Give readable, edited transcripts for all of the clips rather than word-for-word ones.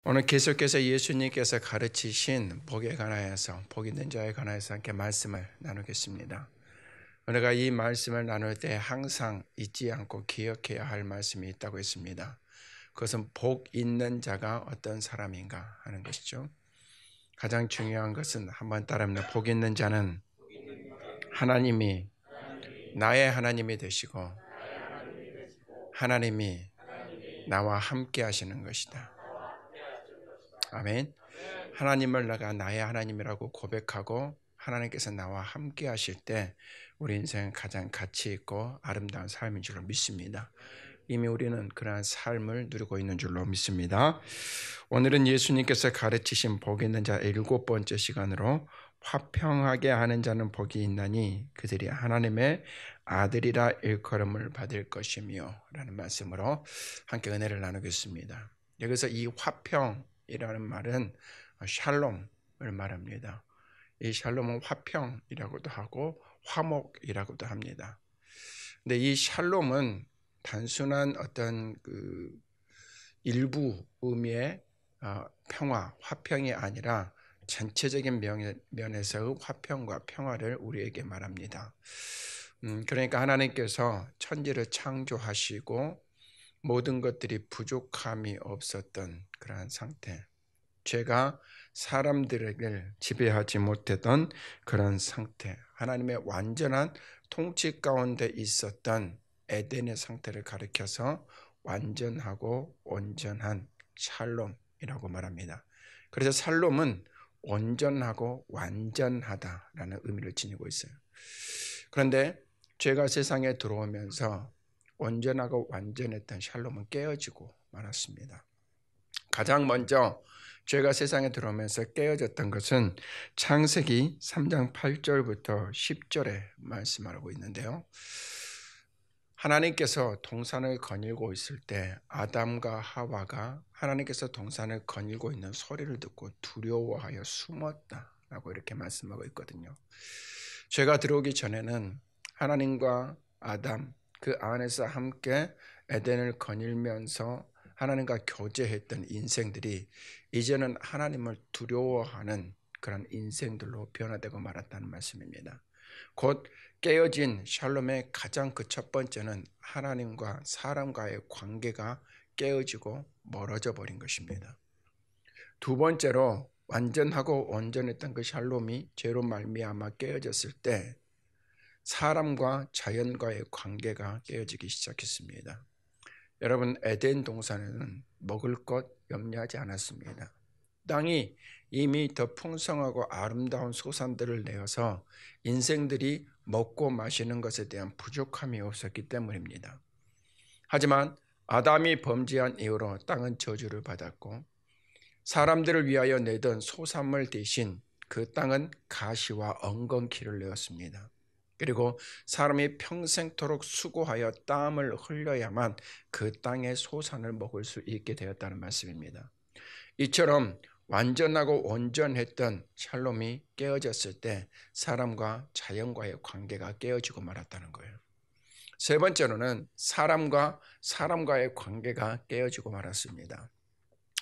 오늘 계속해서 예수님께서 가르치신 복에 관하여서, 복 있는 자에 관하여서 함께 말씀을 나누겠습니다. 우리가 이 말씀을 나눌 때 항상 잊지 않고 기억해야 할 말씀이 있다고 했습니다. 그것은 복 있는 자가 어떤 사람인가 하는 것이죠. 가장 중요한 것은 한번 따라합니다. 복 있는 자는 하나님이 나의 하나님이 되시고 하나님이 나와 함께 하시는 것이다. 아멘. 하나님을 내가 나의 하나님이라고 고백하고 하나님께서 나와 함께 하실 때 우리 인생은 가장 가치 있고 아름다운 삶인 줄로 믿습니다. 이미 우리는 그러한 삶을 누리고 있는 줄로 믿습니다. 오늘은 예수님께서 가르치신 복 있는 자 7번째 시간으로 화평하게 하는 자는 복이 있나니 그들이 하나님의 아들이라 일컬음을 받을 것이며 라는 말씀으로 함께 은혜를 나누겠습니다. 여기서 이 화평이라는 말은 샬롬을 말합니다. 이 샬롬은 화평이라고도 하고 화목이라고도 합니다. 근데 이 샬롬은 단순한 어떤 일부 의미의 평화, 화평이 아니라 전체적인 면에서의 화평과 평화를 우리에게 말합니다. 그러니까 하나님께서 천지를 창조하시고 모든 것들이 부족함이 없었던 그러한 상태, 죄가 사람들에게 지배하지 못했던 그런 상태, 하나님의 완전한 통치 가운데 있었던 에덴의 상태를 가리켜서 완전하고 온전한 샬롬이라고 말합니다. 그래서 샬롬은 온전하고 완전하다라는 의미를 지니고 있어요. 그런데 죄가 세상에 들어오면서 온전하고 완전했던 샬롬은 깨어지고 말았습니다. 가장 먼저 죄가 세상에 들어오면서 깨어졌던 것은 창세기 3장 8절부터 10절에 말씀하고 있는데요. 하나님께서 동산을 거닐고 있을 때 아담과 하와가 하나님께서 동산을 거닐고 있는 소리를 듣고 두려워하여 숨었다라고 이렇게 말씀하고 있거든요. 죄가 들어오기 전에는 하나님과 아담 그 안에서 함께 에덴을 거닐면서 하나님과 교제했던 인생들이 이제는 하나님을 두려워하는 그런 인생들로 변화되고 말았다는 말씀입니다. 곧 깨어진 샬롬의 가장 그 첫 번째는 하나님과 사람과의 관계가 깨어지고 멀어져 버린 것입니다. 두 번째로 완전하고 온전했던 그 샬롬이 죄로 말미암아 깨어졌을 때 사람과 자연과의 관계가 깨어지기 시작했습니다. 여러분, 에덴 동산에는 먹을 것 염려하지 않았습니다. 땅이 이미 더 풍성하고 아름다운 소산들을 내어서 인생들이 먹고 마시는 것에 대한 부족함이 없었기 때문입니다. 하지만 아담이 범죄한 이후로 땅은 저주를 받았고 사람들을 위하여 내던 소산물 대신 그 땅은 가시와 엉겅퀴를 내었습니다. 그리고 사람이 평생토록 수고하여 땀을 흘려야만 그 땅의 소산을 먹을 수 있게 되었다는 말씀입니다. 이처럼 완전하고 온전했던 샬롬이 깨어졌을 때 사람과 자연과의 관계가 깨어지고 말았다는 거예요. 세 번째로는 사람과 사람과의 관계가 깨어지고 말았습니다.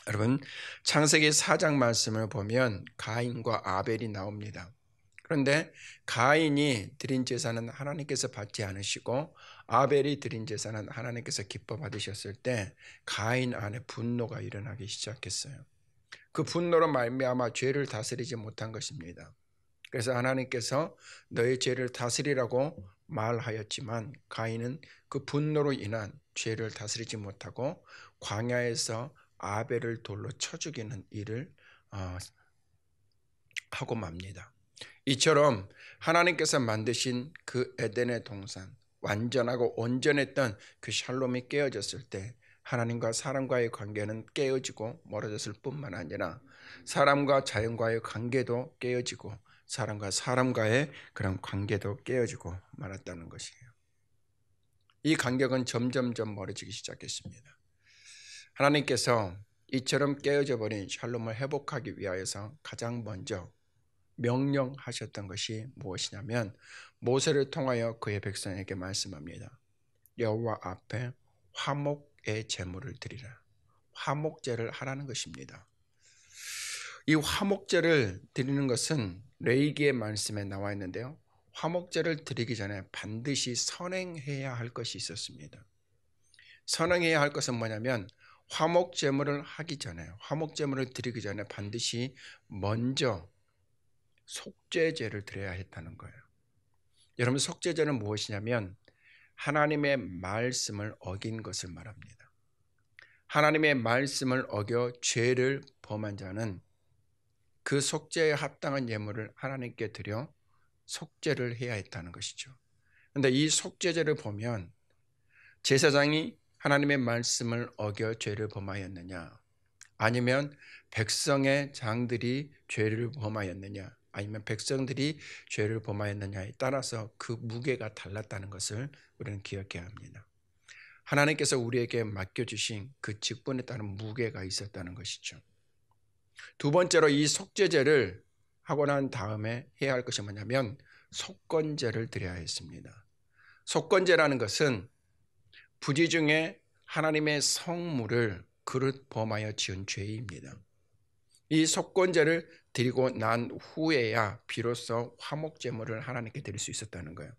여러분, 창세기 4장 말씀을 보면 가인과 아벨이 나옵니다. 그런데 가인이 드린 제사는 하나님께서 받지 않으시고 아벨이 드린 제사는 하나님께서 기뻐 받으셨을 때 가인 안에 분노가 일어나기 시작했어요. 그 분노로 말미암아 죄를 다스리지 못한 것입니다. 그래서 하나님께서 너의 죄를 다스리라고 말하였지만 가인은 그 분노로 인한 죄를 다스리지 못하고 광야에서 아벨을 돌로 쳐 죽이는 일을 하고 맙니다. 이처럼 하나님께서 만드신 그 에덴의 동산, 완전하고 온전했던 그 샬롬이 깨어졌을 때 하나님과 사람과의 관계는 깨어지고 멀어졌을 뿐만 아니라 사람과 자연과의 관계도 깨어지고 사람과 사람과의 그런 관계도 깨어지고 말았다는 것이에요. 이 간격은 점점점 멀어지기 시작했습니다. 하나님께서 이처럼 깨어져 버린 샬롬을 회복하기 위하여서 가장 먼저 명령하셨던 것이 무엇이냐면 모세를 통하여 그의 백성에게 말씀합니다. 여호와 앞에 화목의 제물을 드리라. 화목제를 하라는 것입니다. 이 화목제를 드리는 것은 레위기의 말씀에 나와 있는데요. 화목제를 드리기 전에 반드시 선행해야 할 것이 있었습니다. 선행해야 할 것은 뭐냐면 화목제물을 하기 전에, 화목제물을 드리기 전에 반드시 먼저 속죄제를 드려야 했다는 거예요. 여러분, 속죄제는 무엇이냐면 하나님의 말씀을 어긴 것을 말합니다. 하나님의 말씀을 어겨 죄를 범한 자는 그 속죄에 합당한 예물을 하나님께 드려 속죄를 해야 했다는 것이죠. 그런데 이 속죄제를 보면 제사장이 하나님의 말씀을 어겨 죄를 범하였느냐, 아니면 백성의 장들이 죄를 범하였느냐, 아니면 백성들이 죄를 범하였느냐에 따라서 그 무게가 달랐다는 것을 우리는 기억해야 합니다. 하나님께서 우리에게 맡겨주신 그 직분에 따른 무게가 있었다는 것이죠. 두 번째로 이 속죄제를 하고 난 다음에 해야 할 것이 뭐냐면 속건제를 드려야 했습니다. 속건제라는 것은 부지 중에 하나님의 성물을 그릇 범하여 지은 죄입니다. 이 속건제를 드리고 난 후에야 비로소 화목제물을 하나님께 드릴 수 있었다는 거예요.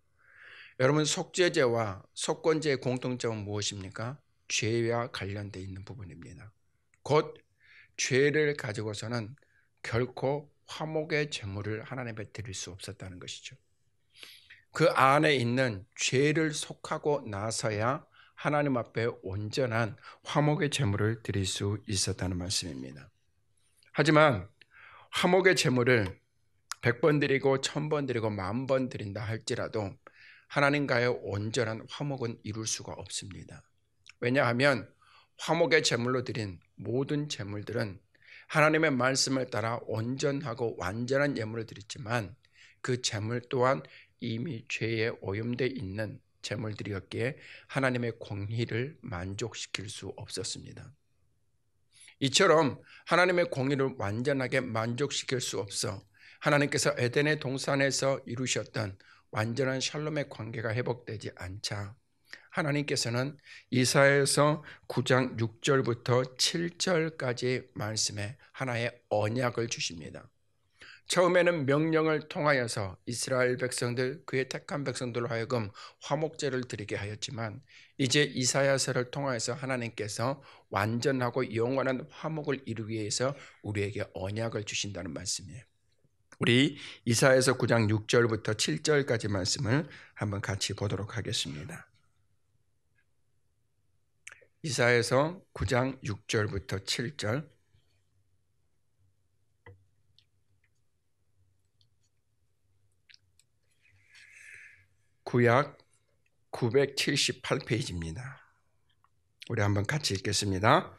여러분, 속죄제와 속건제의 공통점은 무엇입니까? 죄와 관련되어 있는 부분입니다. 곧 죄를 가지고서는 결코 화목의 제물을 하나님께 드릴 수 없었다는 것이죠. 그 안에 있는 죄를 속하고 나서야 하나님 앞에 온전한 화목의 제물을 드릴 수 있었다는 말씀입니다. 하지만 화목의 제물을 100번 드리고 1000번 드리고 10,000번 드린다 할지라도 하나님과의 온전한 화목은 이룰 수가 없습니다. 왜냐하면 화목의 제물로 드린 모든 제물들은 하나님의 말씀을 따라 온전하고 완전한 예물을 드렸지만 그 제물 또한 이미 죄에 오염되어 있는 제물들이었기에 하나님의 공의를 만족시킬 수 없었습니다. 이처럼 하나님의 공의를 완전하게 만족시킬 수 없어 하나님께서 에덴의 동산에서 이루셨던 완전한 샬롬의 관계가 회복되지 않자 하나님께서는 이사야서 9장 6절부터 7절까지 말씀에 하나의 언약을 주십니다. 처음에는 명령을 통하여서 이스라엘 백성들, 그의 택한 백성들로 하여금 화목제를 드리게 하였지만 이제 이사야서를 통하여서 하나님께서 완전하고 영원한 화목을 이루기 위해서 우리에게 언약을 주신다는 말씀이에요. 우리 이사야서 9장 6절부터 7절까지 말씀을 한번 같이 보도록 하겠습니다. 이사야서 9장 6절부터 7절. 구약 978페이지입니다. 우리 한번 같이 읽겠습니다.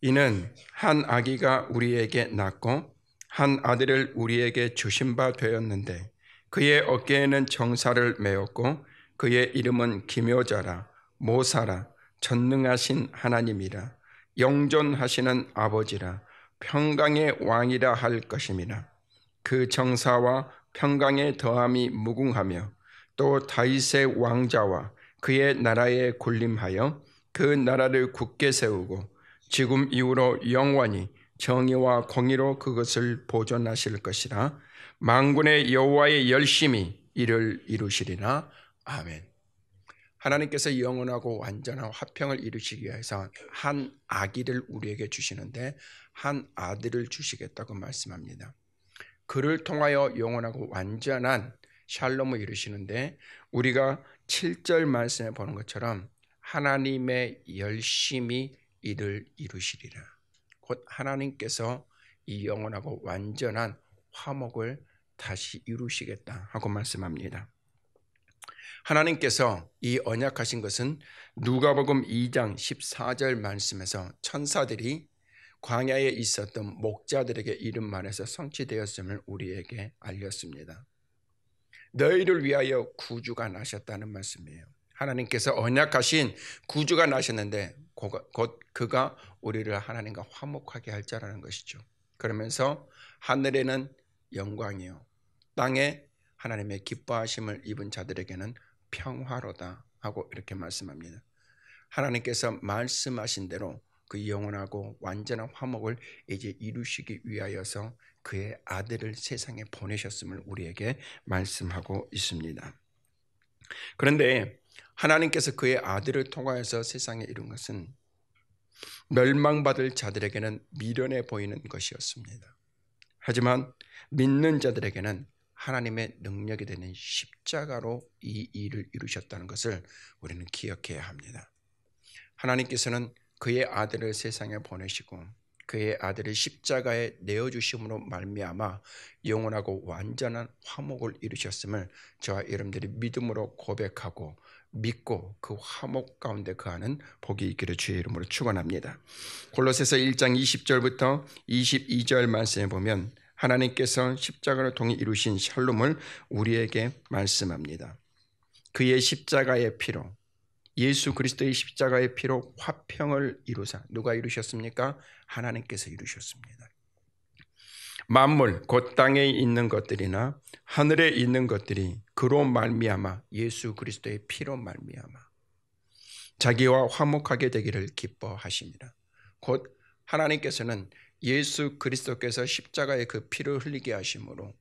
이는 한 아기가 우리에게 낳고 한 아들을 우리에게 주신 바 되었는데 그의 어깨에는 정사를 메었고 그의 이름은 기묘자라 모사라 전능하신 하나님이라 영존하시는 아버지라 평강의 왕이라 할 것임이라. 그 정사와 평강의 더함이 무궁하며 또 다윗의 왕자와 그의 나라에 군림하여 그 나라를 굳게 세우고 지금 이후로 영원히 정의와 공의로 그것을 보존하실 것이라. 만군의 여호와의 열심히 이를 이루시리라. 아멘. 하나님께서 영원하고 완전한 화평을 이루시기 위해서 한 아기를 우리에게 주시는데 한 아들을 주시겠다고 말씀합니다. 그를 통하여 영원하고 완전한 샬롬을 이루시는데 우리가 7절 말씀에 보는 것처럼 하나님의 열심히 이를 이루시리라. 곧 하나님께서 이 영원하고 완전한 화목을 다시 이루시겠다 하고 말씀합니다. 하나님께서 이 언약하신 것은 누가복음 2장 14절 말씀에서 천사들이 광야에 있었던 목자들에게 이른 말에서 성취되었음을 우리에게 알렸습니다. 너희를 위하여 구주가 나셨다는 말씀이에요. 하나님께서 언약하신 구주가 나셨는데 곧 그가 우리를 하나님과 화목하게 할 자라는 것이죠. 그러면서 하늘에는 영광이요 땅에 하나님의 기뻐하심을 입은 자들에게는 평화로다 하고 이렇게 말씀합니다. 하나님께서 말씀하신 대로 그 영원하고 완전한 화목을 이제 이루시기 위하여서 그의 아들을 세상에 보내셨음을 우리에게 말씀하고 있습니다. 그런데 하나님께서 그의 아들을 통하여서 세상에 이룬 것은 멸망받을 자들에게는 미련해 보이는 것이었습니다. 하지만 믿는 자들에게는 하나님의 능력이 되는 십자가로 이 일을 이루셨다는 것을 우리는 기억해야 합니다. 하나님께서는 그의 아들을 세상에 보내시고 그의 아들을 십자가에 내어주심으로 말미암아 영원하고 완전한 화목을 이루셨음을 저와 여러분들이 믿음으로 고백하고 믿고 그 화목 가운데 거하는 복이 있기를 주의 이름으로 축원합니다. 골로새서 1장 20절부터 22절 말씀에 보면 하나님께서 십자가를 통해 이루신 샬롬을 우리에게 말씀합니다. 그의 십자가의 피로, 예수 그리스도의 십자가의 피로 화평을 이루사. 누가 이루셨습니까? 하나님께서 이루셨습니다. 만물 곧 땅에 있는 것들이나 하늘에 있는 것들이 그로 말미암아 예수 그리스도의 피로 말미암아 자기와 화목하게 되기를 기뻐하십니다. 곧 하나님께서는 예수 그리스도께서 십자가의 그 피를 흘리게 하심으로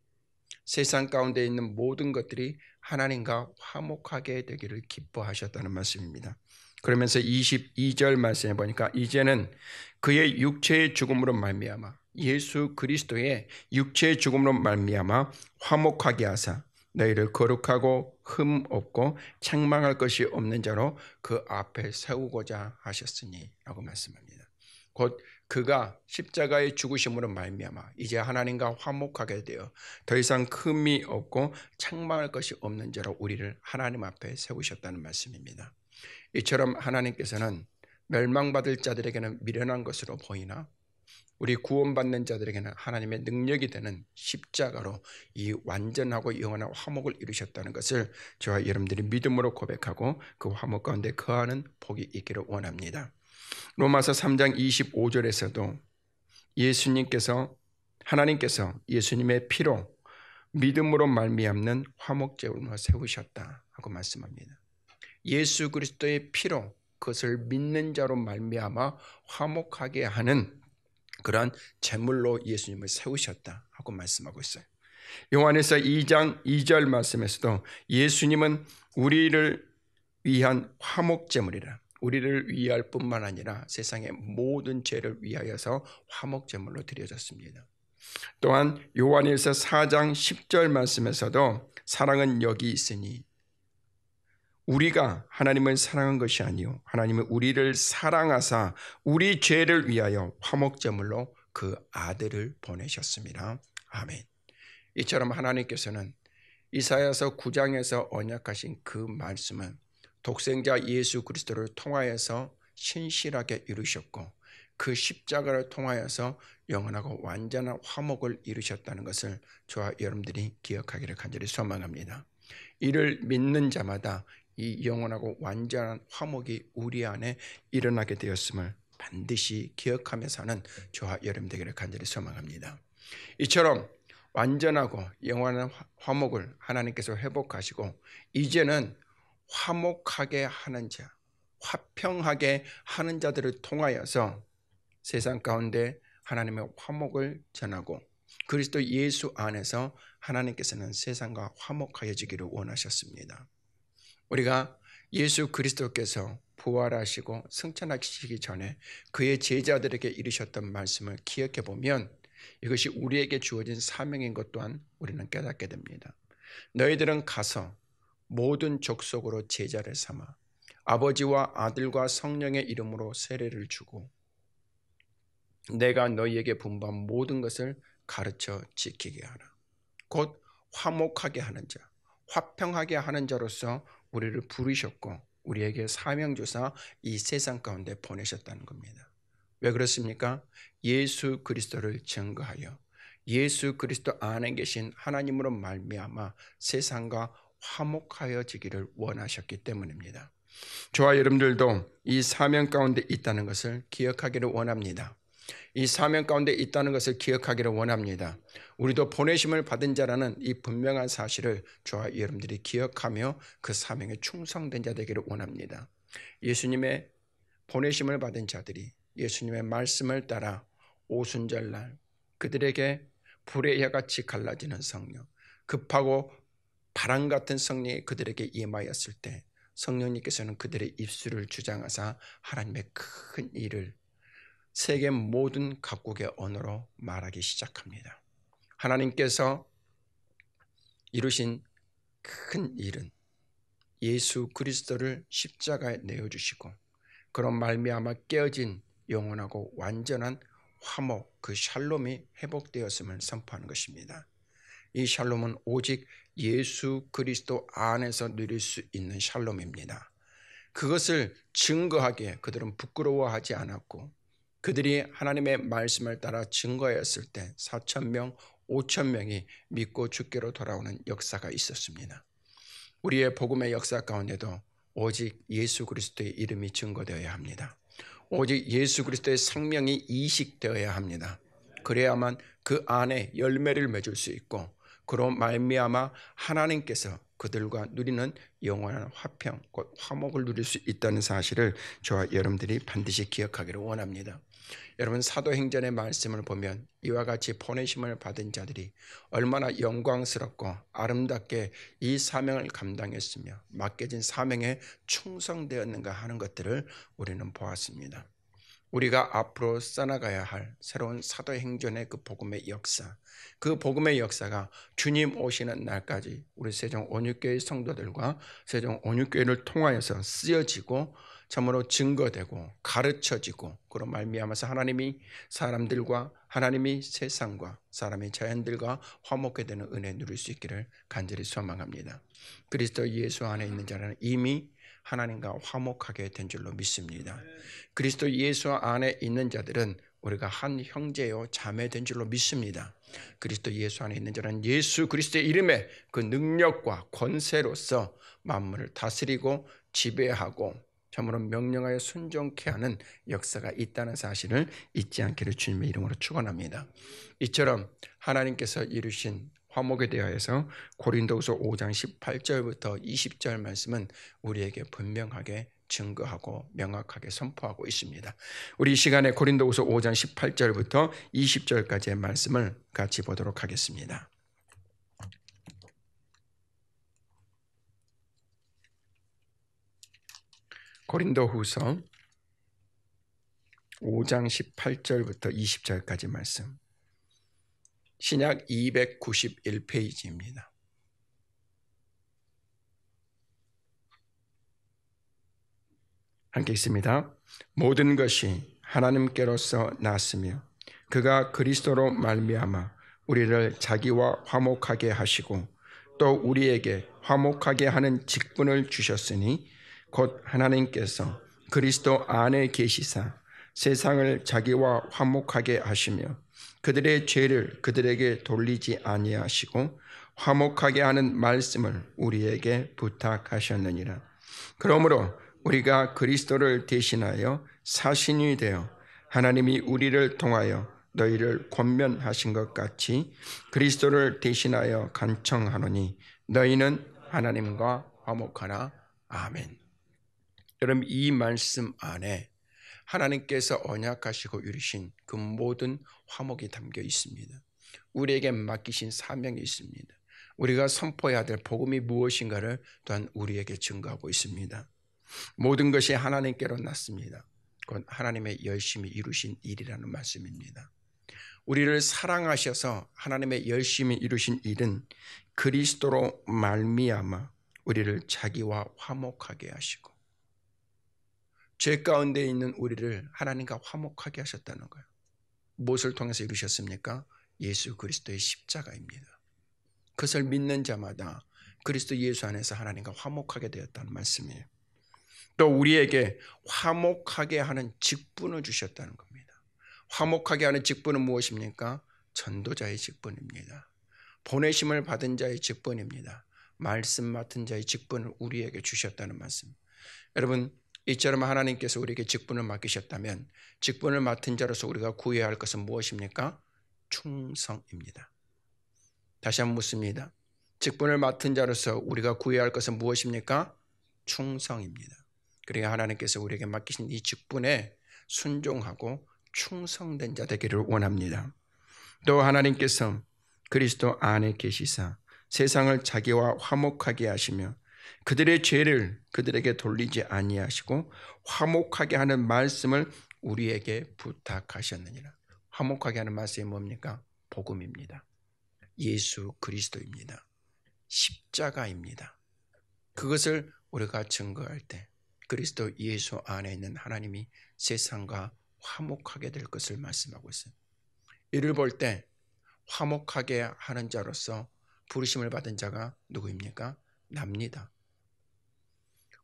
세상 가운데 있는 모든 것들이 하나님과 화목하게 되기를 기뻐하셨다는 말씀입니다. 그러면서 22절 말씀해 보니까 이제는 그의 육체의 죽음으로 말미암아 예수 그리스도의 육체의 죽음으로 말미암아 화목하게 하사 너희를 거룩하고 흠 없고 책망할 것이 없는 자로 그 앞에 세우고자 하셨으니 라고 말씀합니다. 곧 그가 십자가의 죽으심으로 말미암아 이제 하나님과 화목하게 되어 더 이상 흠이 없고 책망할 것이 없는 자로 우리를 하나님 앞에 세우셨다는 말씀입니다. 이처럼 하나님께서는 멸망받을 자들에게는 미련한 것으로 보이나 우리 구원받는 자들에게는 하나님의 능력이 되는 십자가로 이 완전하고 영원한 화목을 이루셨다는 것을 저와 여러분들이 믿음으로 고백하고 그 화목 가운데 거하는 복이 있기를 원합니다. 로마서 3장 25절에서도 하나님께서 예수님의 피로 믿음으로 말미암는 화목제물로 세우셨다 하고 말씀합니다. 예수 그리스도의 피로 그것을 믿는 자로 말미암아 화목하게 하는 그러한 제물로 예수님을 세우셨다 하고 말씀하고 있어요. 요한에서 2장 2절 말씀에서도 예수님은 우리를 위한 화목제물이라 우리를 위할 뿐만 아니라 세상의 모든 죄를 위하여서 화목제물로 드려졌습니다. 또한 요한일서 4장 10절 말씀에서도 사랑은 여기 있으니 우리가 하나님을 사랑한 것이 아니요 하나님은 우리를 사랑하사 우리 죄를 위하여 화목제물로 그 아들을 보내셨습니다. 아멘. 이처럼 하나님께서는 이사야서 9장에서 언약하신 그 말씀은 독생자 예수 그리스도를 통하여서 신실하게 이루셨고 그 십자가를 통하여서 영원하고 완전한 화목을 이루셨다는 것을 저와 여러분들이 기억하기를 간절히 소망합니다. 이를 믿는 자마다 이 영원하고 완전한 화목이 우리 안에 일어나게 되었음을 반드시 기억하며 사는 저와 여러분 되기를 간절히 소망합니다. 이처럼 완전하고 영원한 화목을 하나님께서 회복하시고 이제는 화목하게 하는 자, 화평하게 하는 자들을 통하여서 세상 가운데 하나님의 화목을 전하고 그리스도 예수 안에서 하나님께서는 세상과 화목하여지기를 원하셨습니다. 우리가 예수 그리스도께서 부활하시고 승천하시기 전에 그의 제자들에게 이르셨던 말씀을 기억해 보면 이것이 우리에게 주어진 사명인 것 또한 우리는 깨닫게 됩니다. 너희들은 가서 모든 족속으로 제자를 삼아 아버지와 아들과 성령의 이름으로 세례를 주고 내가 너희에게 분부한 모든 것을 가르쳐 지키게 하라. 곧 화목하게 하는 자, 화평하게 하는 자로서 우리를 부르셨고 우리에게 사명 주사 이 세상 가운데 보내셨다는 겁니다. 왜 그렇습니까? 예수 그리스도를 증거하여 예수 그리스도 안에 계신 하나님으로 말미암아 세상과 화목하여지기를 원하셨기 때문입니다. 저와 여러분들도 이 사명 가운데 있다는 것을 기억하기를 원합니다. 이 사명 가운데 있다는 것을 기억하기를 원합니다. 우리도 보내심을 받은 자라는 이 분명한 사실을 저와 여러분들이 기억하며 그 사명에 충성된 자 되기를 원합니다. 예수님의 보내심을 받은 자들이 예수님의 말씀을 따라 오순절날 그들에게 불의 혀같이 갈라지는 성령, 급하고 바람 같은 성령이 그들에게 임하였을 때 성령님께서는 그들의 입술을 주장하사 하나님의 큰 일을 세계 모든 각국의 언어로 말하기 시작합니다. 하나님께서 이루신 큰 일은 예수 그리스도를 십자가에 내어주시고 그런 말미암아 깨어진 영원하고 완전한 화목, 그 샬롬이 회복되었음을 선포하는 것입니다. 이 샬롬은 오직 예수 그리스도 안에서 누릴 수 있는 샬롬입니다. 그것을 증거하기에 그들은 부끄러워하지 않았고 그들이 하나님의 말씀을 따라 증거했을 때 4,000명, 5,000명이 믿고 주께로 돌아오는 역사가 있었습니다. 우리의 복음의 역사 가운데도 오직 예수 그리스도의 이름이 증거되어야 합니다. 오직 예수 그리스도의 생명이 이식되어야 합니다. 그래야만 그 안에 열매를 맺을 수 있고 그로 말미암아 하나님께서 그들과 누리는 영원한 화평, 곧 화목을 누릴 수 있다는 사실을 저와 여러분들이 반드시 기억하기를 원합니다. 여러분, 사도행전의 말씀을 보면 이와 같이 보내심을 받은 자들이 얼마나 영광스럽고 아름답게 이 사명을 감당했으며 맡겨진 사명에 충성되었는가 하는 것들을 우리는 보았습니다. 우리가 앞으로 써나가야 할 새로운 사도행전의 그 복음의 역사, 그 복음의 역사가 주님 오시는 날까지 우리 세종 온유교회 성도들과 세종 온유교회를 통하여서 쓰여지고 참으로 증거되고 가르쳐지고 그로 말미암아서 하나님이 사람들과 하나님이 세상과 사람의 자연들과 화목하게 되는 은혜 누릴 수 있기를 간절히 소망합니다. 그리스도 예수 안에 있는 자는 이미 하나님과 화목하게 된 줄로 믿습니다. 그리스도 예수 안에 있는 자들은 우리가 한 형제요 자매 된 줄로 믿습니다. 그리스도 예수 안에 있는 자는 예수 그리스도의 이름에 그 능력과 권세로서 만물을 다스리고 지배하고 참으로 명령하여 순종케 하는 역사가 있다는 사실을 잊지 않기를 주님의 이름으로 축원합니다. 이처럼 하나님께서 이루신 화목에 대하여서 고린도후서 5장 18절부터 20절 말씀은 우리에게 분명하게 증거하고 명확하게 선포하고 있습니다. 우리 이 시간에 고린도후서 5장 18절부터 20절까지의 말씀을 같이 보도록 하겠습니다. 고린도후서 5장 18절부터 20절까지 말씀. 신약 291페이지입니다. 함께 있습니다. 모든 것이 하나님께로서 났으며 그가 그리스도로 말미암아 우리를 자기와 화목하게 하시고 또 우리에게 화목하게 하는 직분을 주셨으니 곧 하나님께서 그리스도 안에 계시사 세상을 자기와 화목하게 하시며 그들의 죄를 그들에게 돌리지 아니하시고 화목하게 하는 말씀을 우리에게 부탁하셨느니라. 그러므로 우리가 그리스도를 대신하여 사신이 되어 하나님이 우리를 통하여 너희를 권면하신 것 같이 그리스도를 대신하여 간청하노니 너희는 하나님과 화목하라. 아멘. 여러분, 이 말씀 안에 하나님께서 언약하시고 이루신 그 모든 화목이 담겨 있습니다. 우리에게 맡기신 사명이 있습니다. 우리가 선포해야 될 복음이 무엇인가를 또한 우리에게 증거하고 있습니다. 모든 것이 하나님께로 났습니다. 곧 하나님의 열심히 이루신 일이라는 말씀입니다. 우리를 사랑하셔서 하나님의 열심히 이루신 일은 그리스도로 말미암아 우리를 자기와 화목하게 하시고 죄 가운데 있는 우리를 하나님과 화목하게 하셨다는 거예요. 무엇을 통해서 이루셨습니까? 예수 그리스도의 십자가입니다. 그것을 믿는 자마다 그리스도 예수 안에서 하나님과 화목하게 되었다는 말씀이에요. 또 우리에게 화목하게 하는 직분을 주셨다는 겁니다. 화목하게 하는 직분은 무엇입니까? 전도자의 직분입니다. 보내심을 받은 자의 직분입니다. 말씀 맡은 자의 직분을 우리에게 주셨다는 말씀. 여러분, 이처럼 하나님께서 우리에게 직분을 맡기셨다면 직분을 맡은 자로서 우리가 구해야 할 것은 무엇입니까? 충성입니다. 다시 한번 묻습니다. 직분을 맡은 자로서 우리가 구해야 할 것은 무엇입니까? 충성입니다. 그러니까 하나님께서 우리에게 맡기신 이 직분에 순종하고 충성된 자 되기를 원합니다. 또 하나님께서 그리스도 안에 계시사 세상을 자기와 화목하게 하시며 그들의 죄를 그들에게 돌리지 아니하시고 화목하게 하는 말씀을 우리에게 부탁하셨느니라. 화목하게 하는 말씀이 뭡니까? 복음입니다. 예수 그리스도입니다. 십자가입니다. 그것을 우리가 증거할 때 그리스도 예수 안에 있는 하나님이 세상과 화목하게 될 것을 말씀하고 있어요. 이를 볼 때 화목하게 하는 자로서 부르심을 받은 자가 누구입니까? 납니다.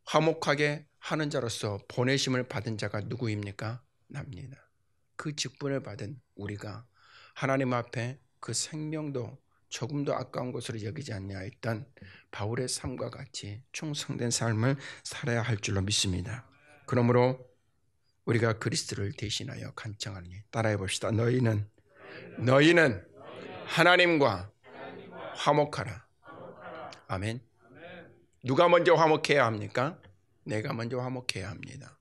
화목하게 하는 자로서 보내심을 받은 자가 누구입니까? 납니다. 그 직분을 받은 우리가 하나님 앞에 그 생명도 조금도 아까운 것으로 여기지 아니하였던 바울의 삶과 같이 충성된 삶을 살아야 할 줄로 믿습니다. 그러므로 우리가 그리스도를 대신하여 간청하니 따라해 봅시다. 너희는 하나님과 화목하라. 아멘. 누가 먼저 화목해야 합니까? 내가 먼저 화목해야 합니다.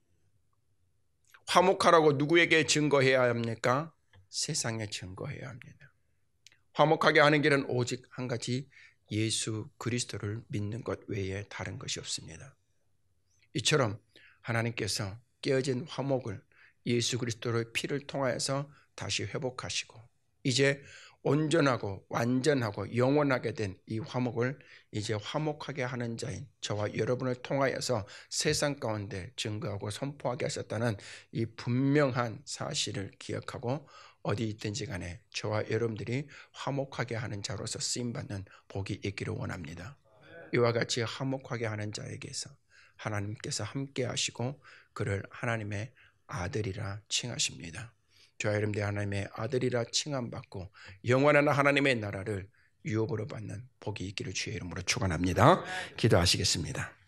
화목하라고 누구에게 증거해야 합니까? 세상에 증거해야 합니다. 화목하게 하는 길은 오직 한 가지, 예수 그리스도를 믿는 것 외에 다른 것이 없습니다. 이처럼 하나님께서 깨어진 화목을 예수 그리스도의 피를 통하여서 다시 회복하시고 이제 온전하고 완전하고 영원하게 된 이 화목을 이제 화목하게 하는 자인 저와 여러분을 통하여서 세상 가운데 증거하고 선포하게 하셨다는 이 분명한 사실을 기억하고 어디 있든지 간에 저와 여러분들이 화목하게 하는 자로서 쓰임받는 복이 있기를 원합니다. 이와 같이 화목하게 하는 자에게서 하나님께서 함께 하시고 그를 하나님의 아들이라 칭하십니다. 저와 여러분들이 하나님의 아들이라 칭함받고 영원한 하나님의 나라를 유업으로 받는 복이 있기를 주의 이름으로 축원합니다. 기도하시겠습니다.